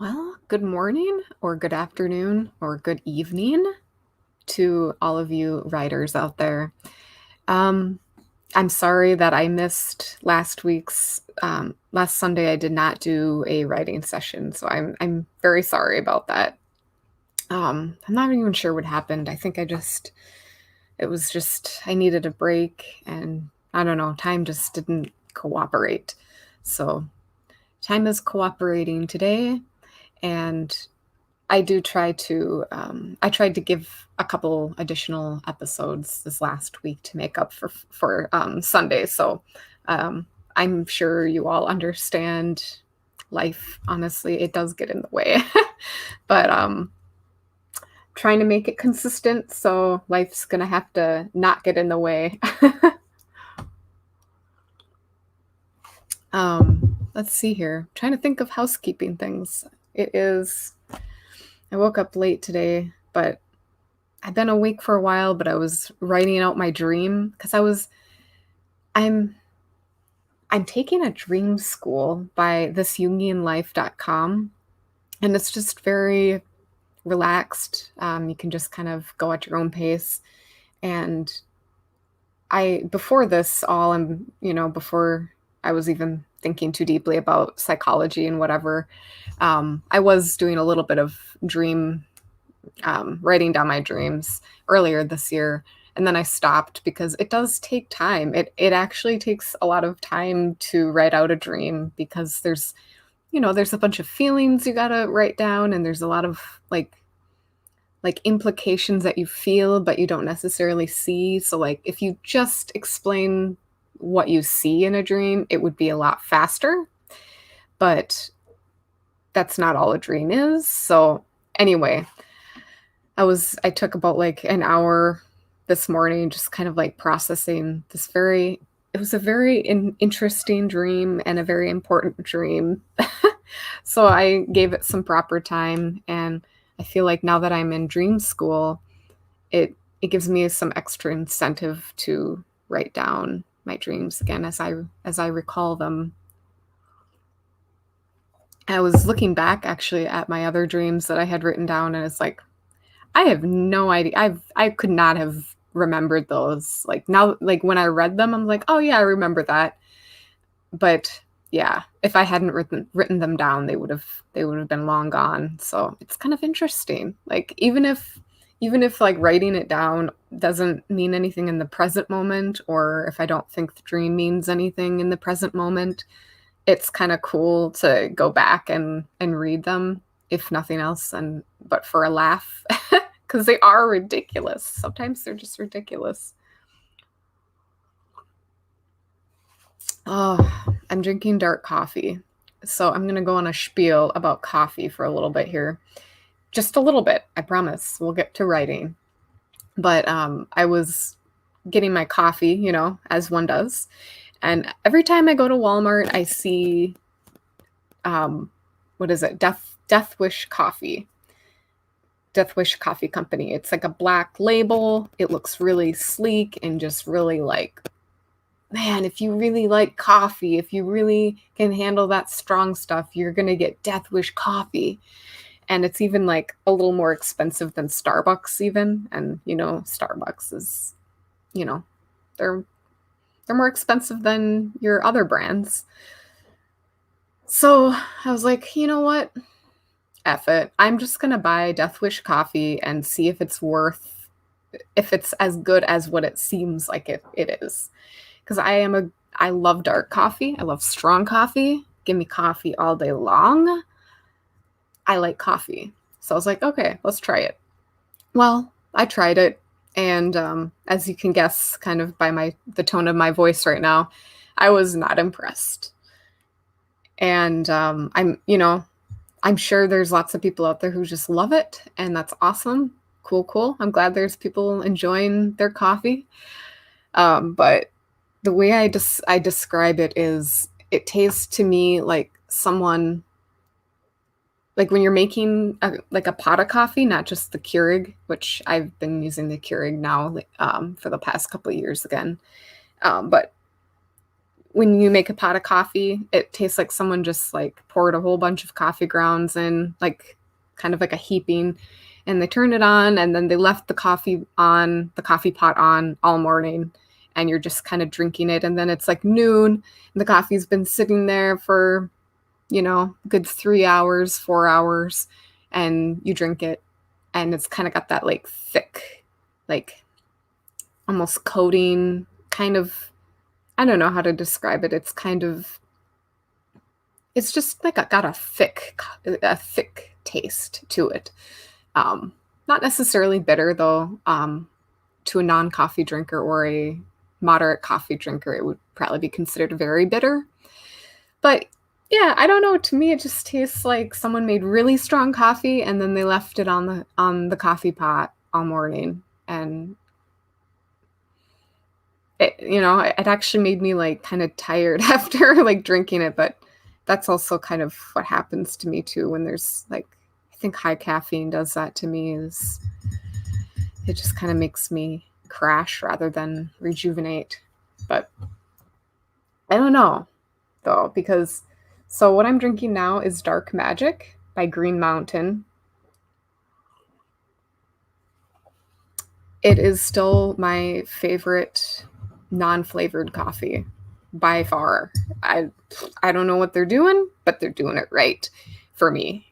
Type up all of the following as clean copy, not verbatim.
Well, good morning or good afternoon or good evening to all of you writers out there. Um, I'm sorry that I missed last Sunday. I did not do a writing session, so I'm very sorry about that. I'm not even sure what happened. I think it was just I needed a break, and I don't know, time just didn't cooperate. So time is cooperating today, and I tried to give a couple additional episodes this last week to make up for Sunday, so, I'm sure you all understand life, honestly, it does get in the way, but, trying to make it consistent, so life's gonna have to not get in the way. Let's see here, trying to think of housekeeping things. It is I woke up late today, but I've been awake for a while, but I was writing out my dream because I'm I'm taking a dream school by thisjungianlife.com, and it's just very relaxed. You can just kind of go at your own pace. And I before this all I'm before I was even thinking too deeply about psychology and whatever, I was doing a little bit of dream writing down my dreams earlier this year, and then I stopped because it does take time. It actually takes a lot of time to write out a dream because there's a bunch of feelings you gotta write down, and there's a lot of like implications that you feel but you don't necessarily see. So like if you just explain what you see in a dream, it would be a lot faster. But that's not all a dream is. So anyway, I took about, like, an hour this morning just kind of, like, processing this very it was a very interesting dream and a very important dream. So I gave it some proper time, and I feel like now that I'm in dream school, it gives me some extra incentive to write down my dreams again as I recall them. I was looking back actually at my other dreams that I had written down, and it's like, I have no idea. I could not have remembered those. Like, now like, when I read them, I'm like, "Oh, yeah, I remember that." But, yeah, if I hadn't written them down, they would have been long gone. So, it's kind of interesting. Like, even if, like, writing it down doesn't mean anything in the present moment, or if I don't think the dream means anything in the present moment, it's kinda cool to go back and read them, if nothing else, and but for a laugh, because they are ridiculous. Sometimes they're just ridiculous. Oh, I'm drinking dark coffee. So I'm gonna go on a spiel about coffee for a little bit here. Just a little bit, I promise. We'll get to writing. But, I was getting my coffee, as one does, and every time I go to Walmart, I see, what is it? Death Wish Coffee. Death Wish Coffee Company. It's like a black label. It looks really sleek and just really like, man, if you really like coffee, if you really can handle that strong stuff, you're going to get Death Wish Coffee. And it's even like a little more expensive than Starbucks even. And Starbucks is, you know, they're they're more expensive than your other brands. So, I was like, "You know what? F it. I'm just gonna buy Death Wish coffee and see if it's as good as what it seems like it is. Because I love dark coffee. I love strong coffee. Give me coffee all day long. I like coffee. So I was like, okay, let's try it. Well, I tried it, and as you can guess, kind of by the tone of my voice right now, I was not impressed. And I'm sure there's lots of people out there who just love it, and that's awesome. Cool, cool. I'm glad there's people enjoying their coffee. But the way I describe it is it tastes to me like someone like when you're making a pot of coffee, not just the Keurig, which I've been using the Keurig now for the past couple of years again. But when you make a pot of coffee, it tastes like someone just like poured a whole bunch of coffee grounds in, like kind of like a heaping, and they turned it on and then they left the coffee pot on all morning, and you're just kind of drinking it, and then it's like noon and the coffee's been sitting there for, good 3 hours, 4 hours, and you drink it, and it's kind of got that like thick, like almost coating kind of. I don't know how to describe it. It's just like got a thick taste to it. Not necessarily bitter though. To a non-coffee drinker or a moderate coffee drinker, it would probably be considered very bitter. But yeah, I don't know. To me, it just tastes like someone made really strong coffee and then they left it on the coffee pot all morning, and it actually made me like kind of tired after like drinking it. But that's also kind of what happens to me too when there's like, I think high caffeine does that to me, is it just kind of makes me crash rather than rejuvenate. But I don't know though, because so what I'm drinking now is Dark Magic by Green Mountain. It is still my favorite non-flavored coffee by far. I don't know what they're doing, but they're doing it right for me.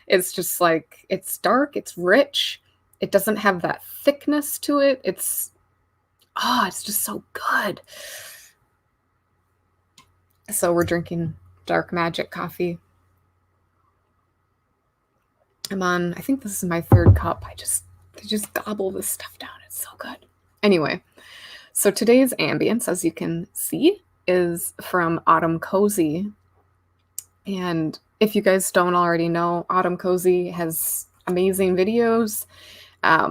It's just like, it's dark, it's rich. It doesn't have that thickness to it. It's just so good. So we're drinking Dark Magic coffee. I think this is my third cup. I just gobble this stuff down. It's so good. Anyway, so today's ambience, as you can see, is from Autumn Cozy. And if you guys don't already know, Autumn Cozy has amazing videos.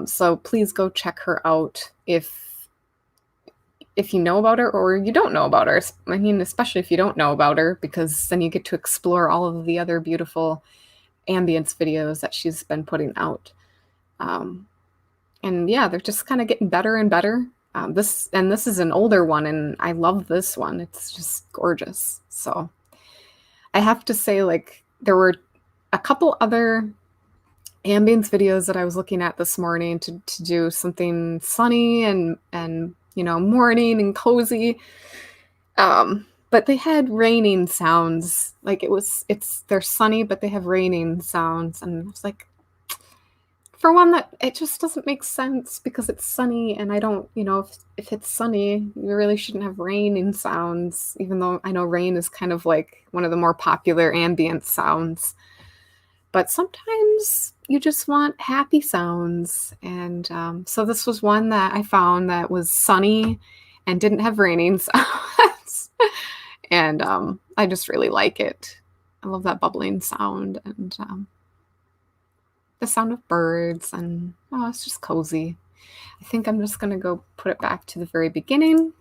So please go check her out if you know about her or you don't know about her. I mean, especially if you don't know about her, because then you get to explore all of the other beautiful ambience videos that she's been putting out. And yeah, they're just kind of getting better and better. This is an older one, and I love this one. It's just gorgeous. So I have to say, like, there were a couple other ambience videos that I was looking at this morning to do something sunny and morning and cozy. But they had raining sounds. Like they're sunny, but they have raining sounds. And I was like, for one, that it just doesn't make sense because it's sunny, and I don't, if it's sunny, you really shouldn't have raining sounds, even though I know rain is kind of like one of the more popular ambient sounds. But sometimes you just want happy sounds. And so this was one that I found that was sunny and didn't have raining sounds. And I just really like it. I love that bubbling sound and the sound of birds, and it's just cozy. I think I'm just going to go put it back to the very beginning.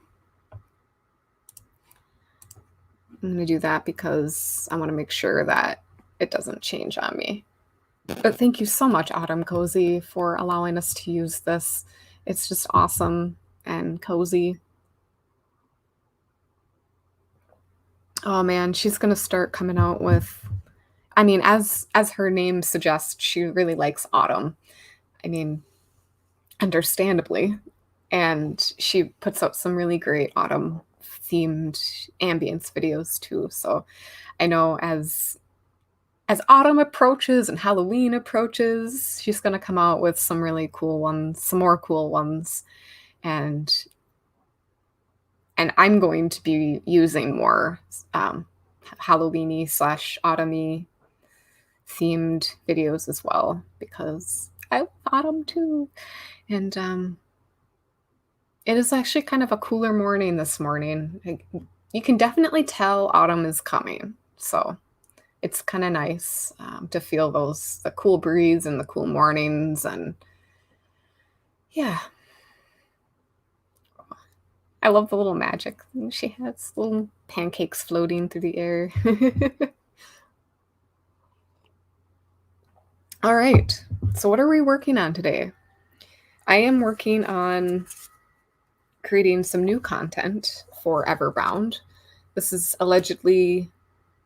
I'm going to do that because I want to make sure that it doesn't change on me. But thank you so much, Autumn Cozy, for allowing us to use this. It's just awesome and cozy. Oh man, she's going to start coming out with, I mean, as her name suggests, she really likes autumn. I mean, understandably. And she puts out some really great autumn themed ambience videos too. So I know as autumn approaches and Halloween approaches, she's going to come out with some really cool ones, some more cool ones. And I'm going to be using more Halloween-y / autumn-y themed videos as well, because I love autumn too. And it is actually kind of a cooler morning this morning. You can definitely tell autumn is coming. So it's kind of nice to feel the cool breeze and the cool mornings. And yeah, I love the little magic. She has little pancakes floating through the air. All right. So what are we working on today? I am working on creating some new content for Everbound. This is allegedly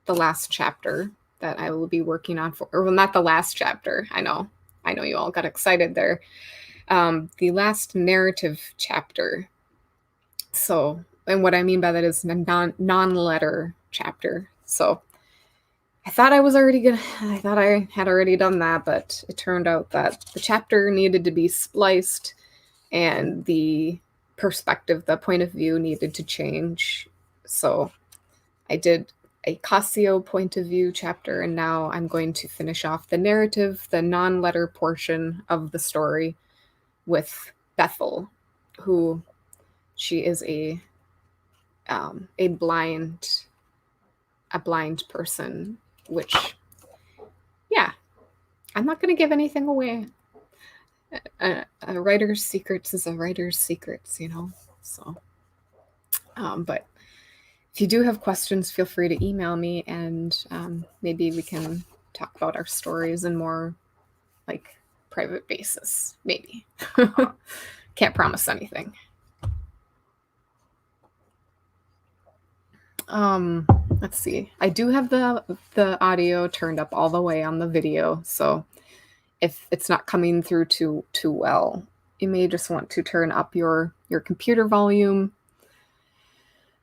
the last chapter that I will be working on for, or well, not the last chapter. I know you all got excited there. The last narrative chapter. So, and what I mean by that is non-letter chapter. So, I thought I had already done that, but it turned out that the chapter needed to be spliced and the perspective, the point of view needed to change. So I did a Cassio point of view chapter, and now I'm going to finish off the narrative, the non-letter portion of the story with Bethel, who she is a blind person, which, yeah, I'm not going to give anything away. A writer's secrets is a writer's secrets, you know. So, but if you do have questions, feel free to email me, and maybe we can talk about our stories in more like private basis. Maybe. Can't promise anything. Let's see. I do have the audio turned up all the way on the video, so if it's not coming through too well, you may just want to turn up your computer volume.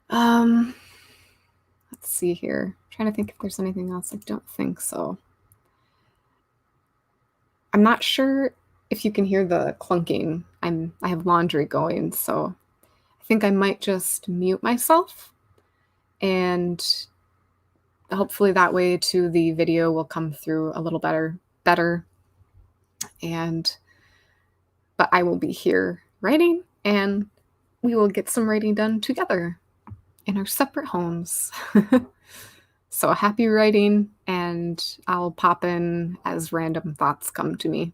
Let's see here. I'm trying to think if there's anything else. I don't think so. I'm not sure if you can hear the clunking. I have laundry going, so I think I might just mute myself, and hopefully that way too the video will come through a little better. And but I will be here writing, and we will get some writing done together in our separate homes. So happy writing, and I'll pop in as random thoughts come to me.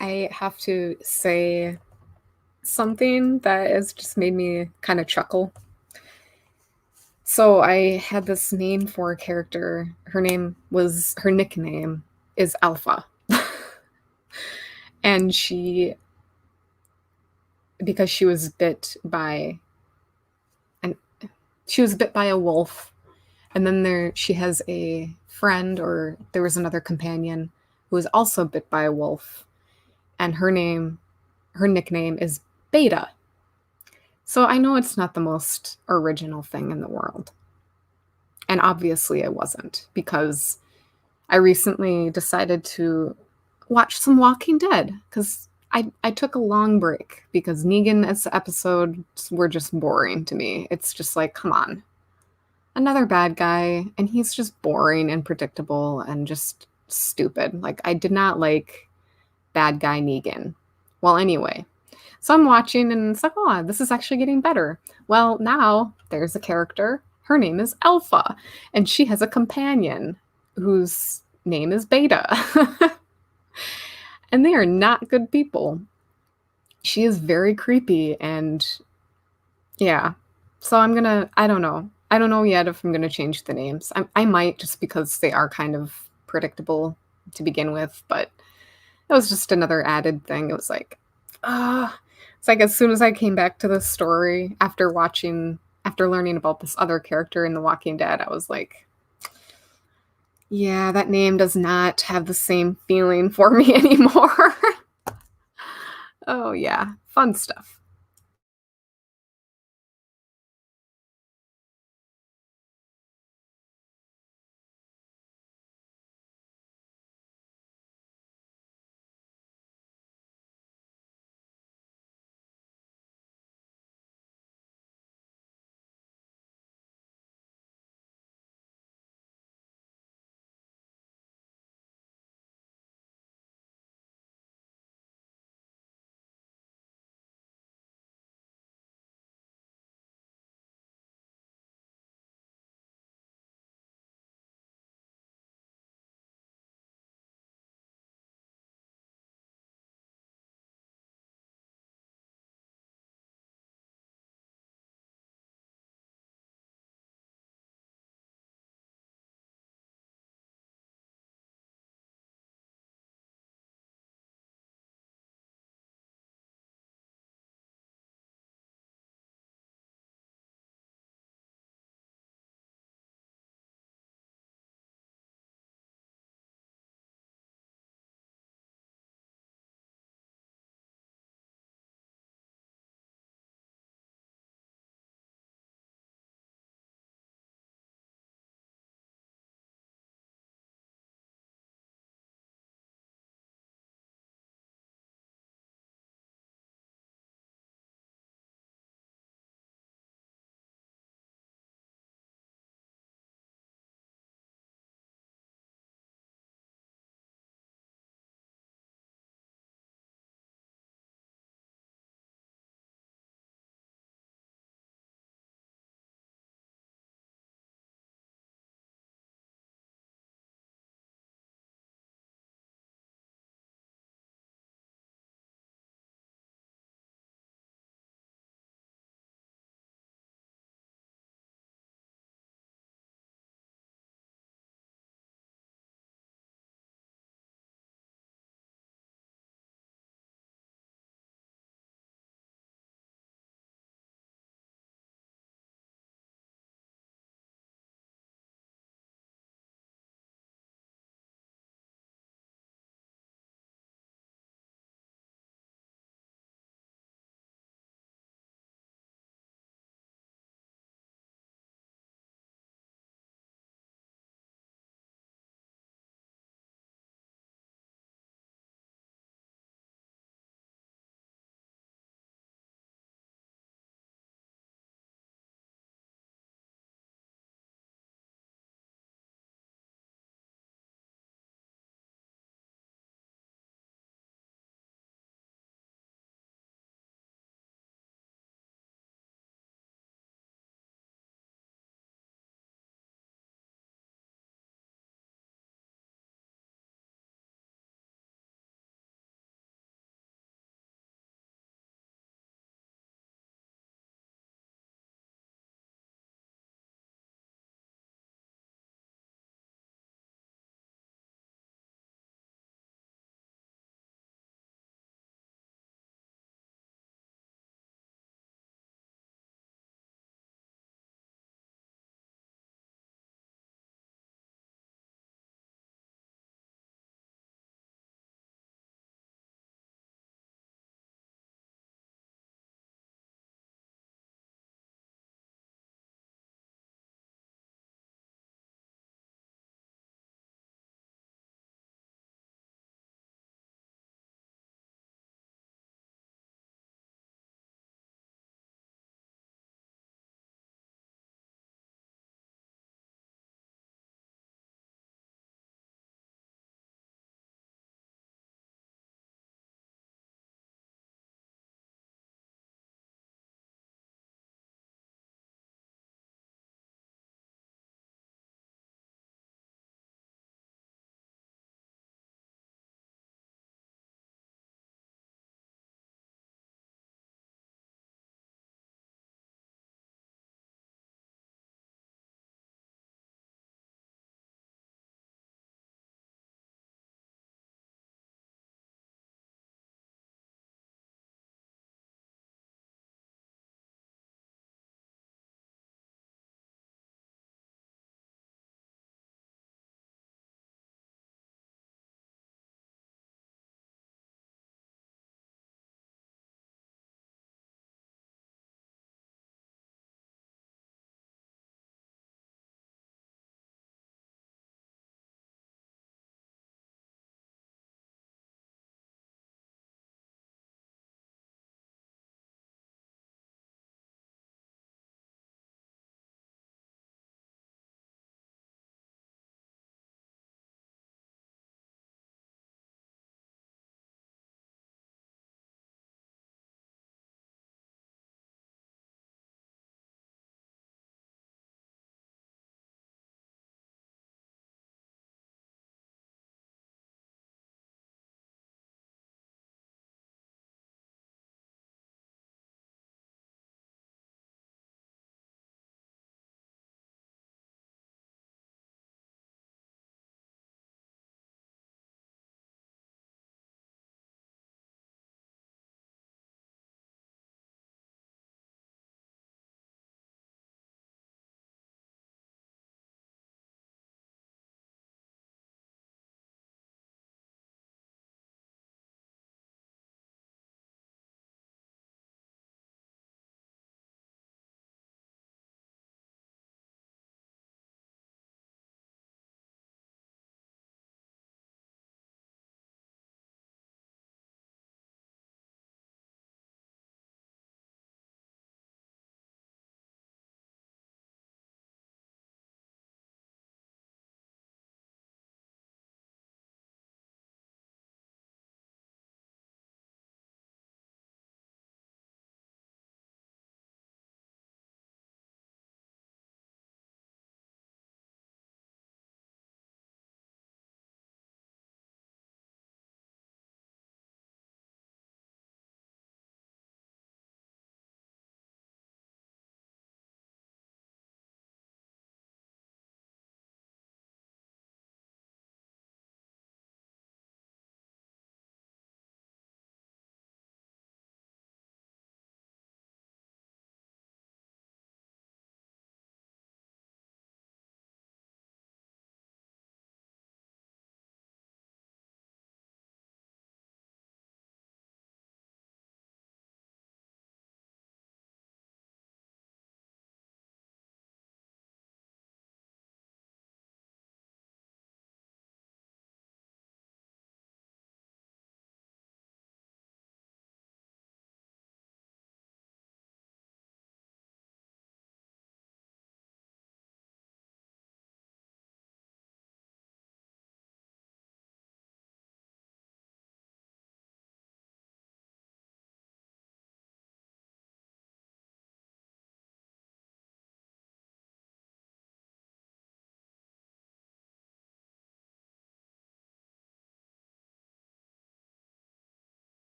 I have to say something that has just made me kind of chuckle. So I had this name for a character. Her nickname is Alpha. And because an she was bit by a wolf, and then she has a friend, or there was another companion who was also bit by a wolf, and her nickname is Beta. So I know it's not the most original thing in the world. And obviously it wasn't, because I recently decided to watch some Walking Dead because I took a long break because Negan's episodes were just boring to me. It's just like, come on, another bad guy, and he's just boring and predictable and just stupid. Like, I did not like bad guy Negan. Well, anyway, so I'm watching and it's like, oh, this is actually getting better. Well, now there's a character. Her name is Alpha, and she has a companion whose name is Beta. And they are not good people. She is very creepy, and yeah. So I don't know. I don't know yet if I'm gonna change the names. I might, just because they are kind of predictable to begin with, but it was just another added thing. It was like, it's like as soon as I came back to the story after learning about this other character in The Walking Dead, I was like, yeah, that name does not have the same feeling for me anymore. Oh yeah, fun stuff.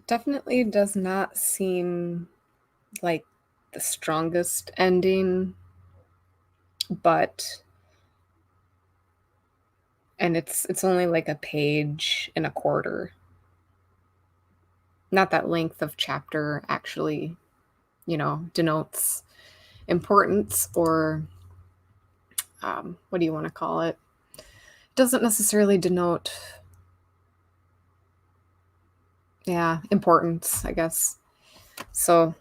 Definitely does not seem like the strongest ending, but and it's only like a page and a quarter. Not that length of chapter actually, denotes importance or what do you want to call it? Doesn't necessarily denote, yeah, importance, I guess. So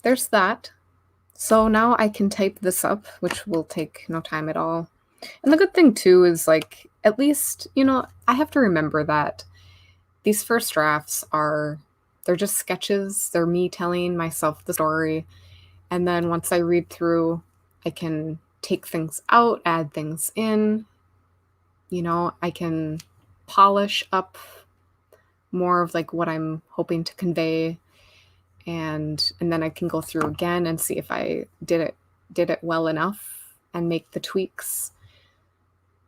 there's that. So now I can type this up, which will take no time at all. And the good thing too is like at least, I have to remember that these first drafts they're just sketches. They're me telling myself the story. And then once I read through, I can take things out, add things in. I can polish up more of like what I'm hoping to convey, and then I can go through again and see if I did it well enough and make the tweaks.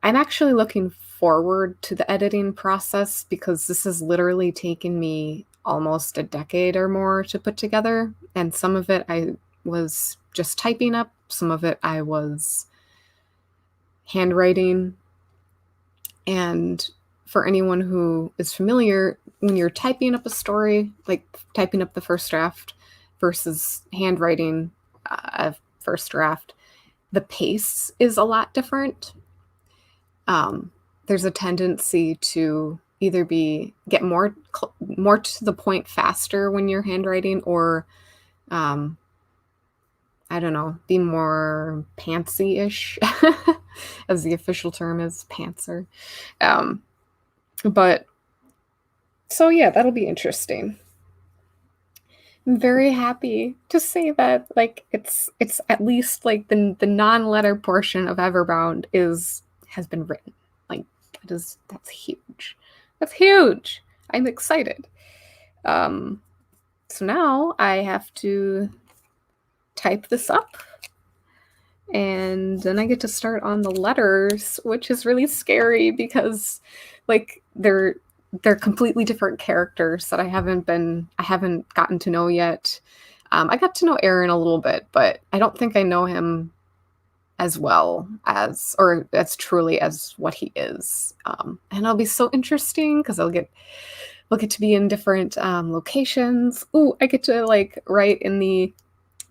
I'm actually looking forward to the editing process because this has literally taken me almost a decade or more to put together, and some of it I was just typing up, some of it I was handwriting. And for anyone who is familiar, when you're typing up a story, like typing up the first draft versus handwriting a first draft, the pace is a lot different. There's a tendency to either get more to the point faster when you're handwriting, or I don't know, be more pantsy-ish, as the official term is, pantser. But so yeah, that'll be interesting. I'm very happy to say that like it's at least like the non-letter portion of Everbound has been written. Like that's huge. That's huge. I'm excited. So now I have to type this up, and then I get to start on the letters, which is really scary because like they're completely different characters that I haven't gotten to know yet. I got to know Aaron a little bit, but I don't think I know him as well or as truly as what he is. And it'll be so interesting because we'll get to be in different locations. Ooh, I get to like write in the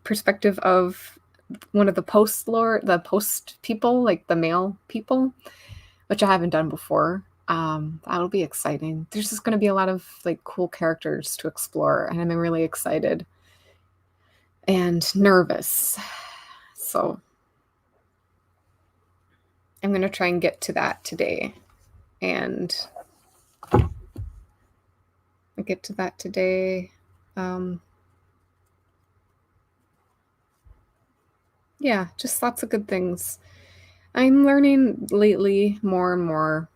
perspective of one of the post people, like the male people, which I haven't done before. That'll be exciting. There's just going to be a lot of like cool characters to explore, and I'm really excited and nervous. So I'm going to try and get to that today, and I get to that today. Yeah, just lots of good things. I'm learning lately more and more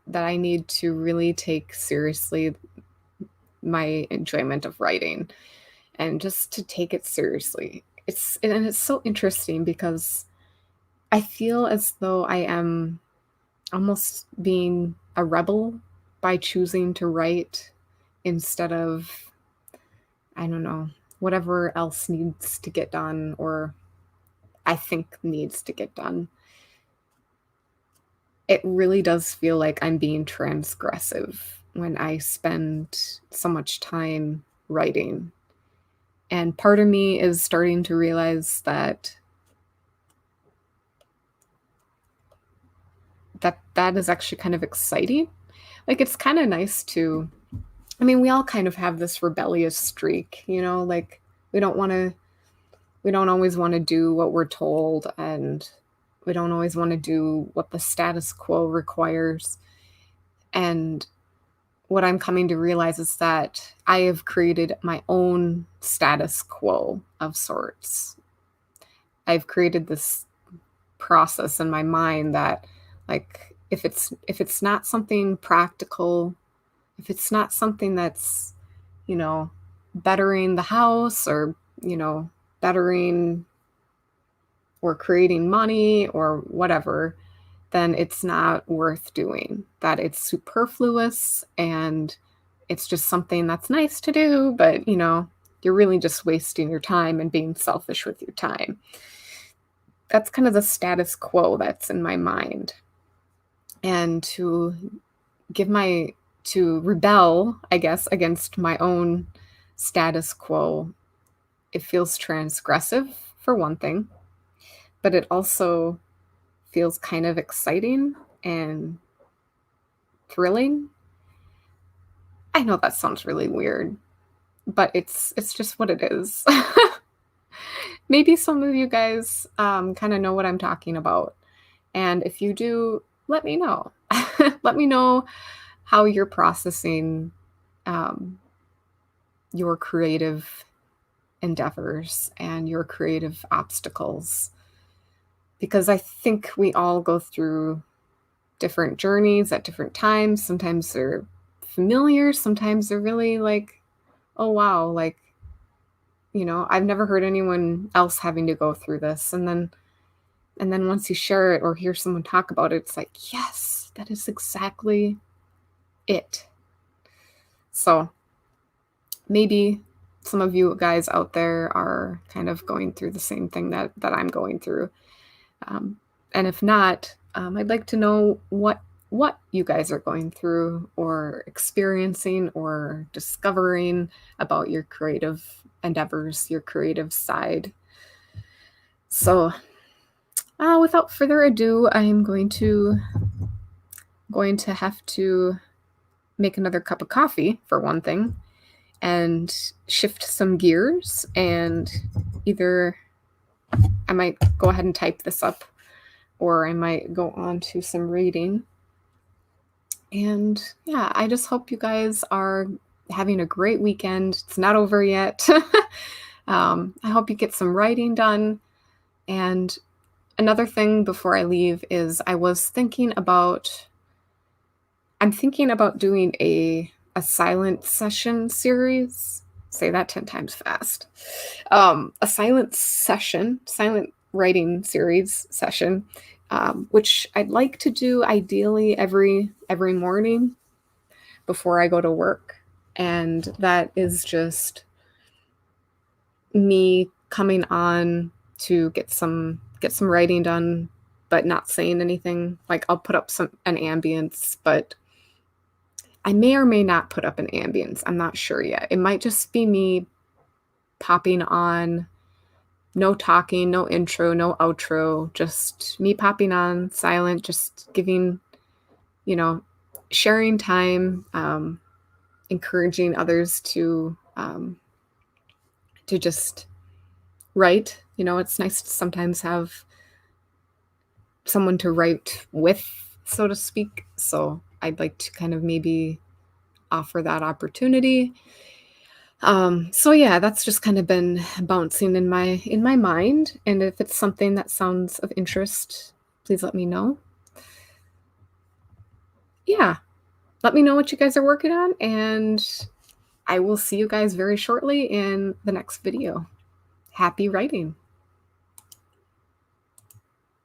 that I need to really take seriously my enjoyment of writing, and just to take it seriously. It's so interesting because I feel as though I am almost being a rebel by choosing to write instead of, I don't know, whatever else needs to get done or I think needs to get done. It really does feel like I'm being transgressive when I spend so much time writing. And part of me is starting to realize that that is actually kind of exciting. Like it's kind of nice to, I mean, we all kind of have this rebellious streak, like we don't always want to do what we're told, and we don't always want to do what the status quo requires. And what I'm coming to realize is that I have created my own status quo of sorts. I've created this process in my mind that like if it's not something practical, if it's not something that's, bettering the house or, bettering or creating money or whatever, then it's not worth doing, that it's superfluous and it's just something that's nice to do, but you're really just wasting your time and being selfish with your time. That's kind of the status quo that's in my mind. And give my to rebel, I guess, against my own status quo, it feels transgressive for one thing, but it also feels kind of exciting and thrilling. I know that sounds really weird, but it's just what it is. Maybe some of you guys kind of know what I'm talking about. And if you do, let me know. Let me know how you're processing um, your creative endeavors and your creative obstacles. Because I think we all go through different journeys at different times. Sometimes they're familiar, sometimes they're really like, oh wow, like, I've never heard anyone else having to go through this. And then once you share it or hear someone talk about it, it's like, yes, that is exactly it. So maybe some of you guys out there are kind of going through the same thing that I'm going through. And if not, I'd like to know what you guys are going through or experiencing or discovering about your creative endeavors, your creative side. So without further ado, I am going to have to make another cup of coffee for one thing and shift some gears, and either I might go ahead and type this up or I might go on to some reading. And yeah, I just hope you guys are having a great weekend. It's not over yet. I hope you get some writing done. And another thing before I leave is I'm thinking about doing a silent session series. Say that 10 times fast. A silent writing series session, which I'd like to do ideally every morning before I go to work. And that is just me coming on to get some writing done, but not saying anything. Like I'll put up an ambience, but I may or may not put up an ambience. I'm not sure yet. It might just be me popping on, no talking, no intro, no outro, just me popping on, silent, just giving, sharing time, encouraging others to just write. It's nice to sometimes have someone to write with, so to speak. So I'd like to kind of maybe offer that opportunity. So yeah, that's just kind of been bouncing in my mind. And if it's something that sounds of interest, please let me know. Yeah, let me know what you guys are working on, and I will see you guys very shortly in the next video. Happy writing.